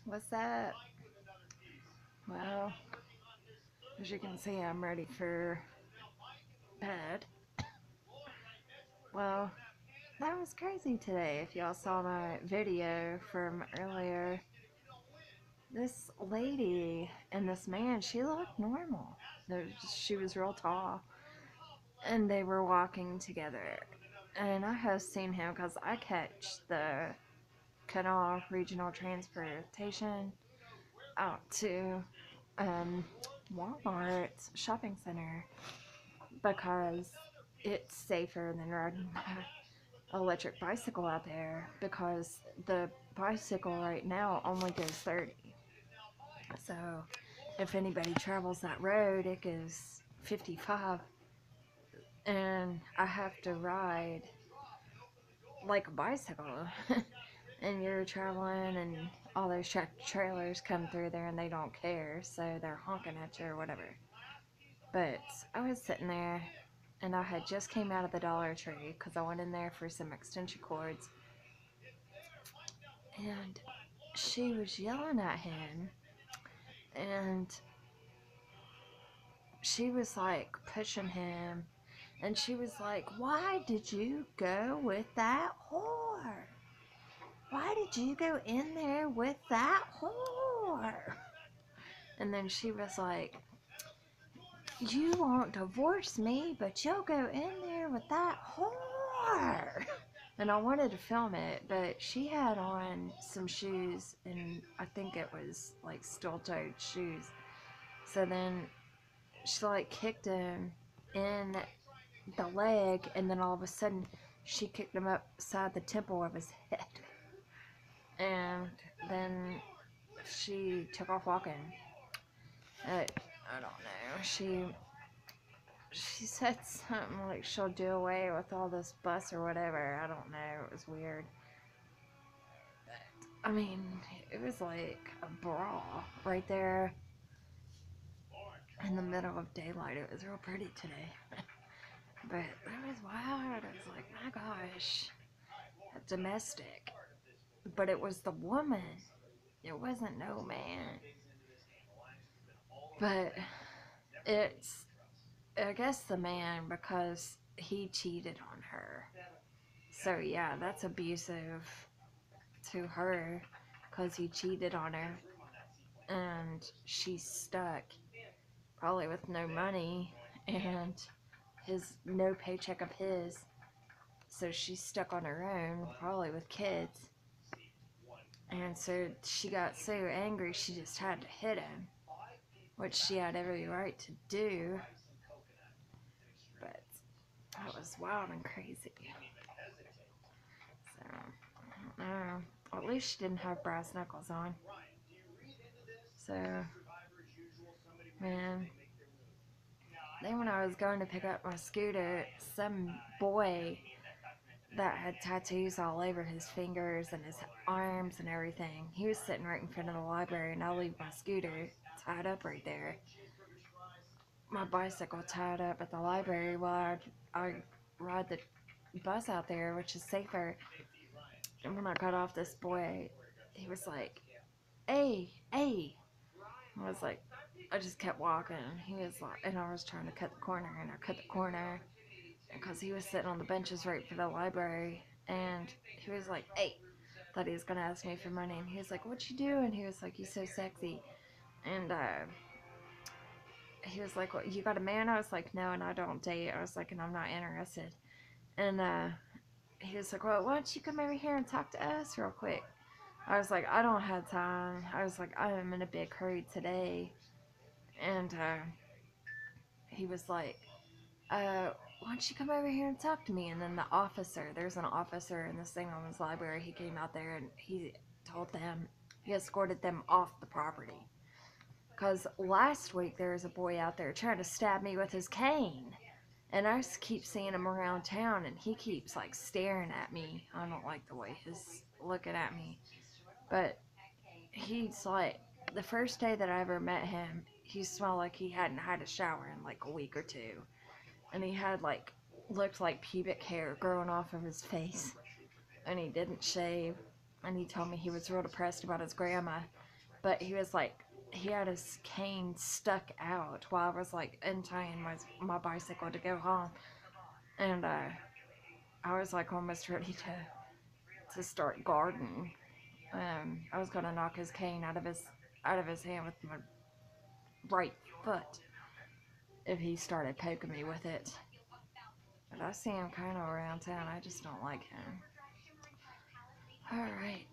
What's up? Well, as you can see, I'm ready for bed. Well, that was crazy today. If y'all saw my video from earlier, this lady and this man, she looked normal. She was real tall, and they were walking together. And I have seen him because I catch the Canal Regional Transportation out to um, Walmart's shopping center because it's safer than riding an electric bicycle out there because the bicycle right now only goes 30. So if anybody travels that road, it goes 55, and I have to ride like a bicycle. And you're traveling, and all those trailers come through there, and they don't care, so they're honking at you or whatever. But I was sitting there, and I had just came out of the Dollar Tree because I went in there for some extension cords, and she was yelling at him, and she was like pushing him, and she was like, "Why did you go with that whore? Why did you go in there with that whore?" And then she was like, "You won't divorce me, but you'll go in there with that whore." And I wanted to film it, but she had on some shoes, and I think it was like steel-toed shoes. So then she like kicked him in the leg, and then all of a sudden she kicked him upside the temple of his head. And then she took off walking. I don't know. She said something like she'll do away with all this bus or whatever. I don't know. It was weird. I mean, it was like a brawl right there in the middle of daylight. It was real pretty today. But that was wild. I was like, my gosh, domestic. But it was the woman. It wasn't no man. But it's, I guess, the man because he cheated on her. So yeah, that's abusive to her because he cheated on her. And she's stuck, probably with no money and his no paycheck of his. So she's stuck on her own, probably with kids. And so she got so angry she just had to hit him, which she had every right to do. But that was wild and crazy. So, I don't know. Well, at least she didn't have brass knuckles on. So, man. Then when I was going to pick up my scooter, some boy that had tattoos all over his fingers and his arms and everything, he was sitting right in front of the library, and I leave my scooter tied up right there. My bicycle tied up at the library while I ride the bus out there, which is safer. And when I got off, this boy, he was like, "Hey, hey." I was like, I just kept walking. He was like, and I was trying to cut the corner, and I cut the corner because he was sitting on the benches right for the library, and he was like, "Hey," thought he was gonna ask me for money, and he was like, "What you doing?" He was like, "You so sexy," and he was like, "What, you got a man?" I was like, "No, and I don't date." I was like, "And I'm not interested." And he was like, "Well, why don't you come over here and talk to us real quick?" I was like, "I don't have time." I was like, "I am in a big hurry today." And he was like, "Why don't you come over here and talk to me?" And then the officer, there's an officer in this thing on this library, he came out there and he told them, he escorted them off the property. Because last week there was a boy out there trying to stab me with his cane. And I keep seeing him around town, and he keeps like staring at me. I don't like the way he's looking at me. But he's like, the first day that I ever met him, he smelled like he hadn't had a shower in like a week or two. And he had like, looked like pubic hair growing off of his face. And he didn't shave. And he told me he was real depressed about his grandma. but he was like, he had his cane stuck out while I was like untying my bicycle to go home, and I was like almost ready to start guarding. I was gonna knock his cane out of his hand with my right foot if he started poking me with it. But I see him kind of around town. I just don't like him. All right.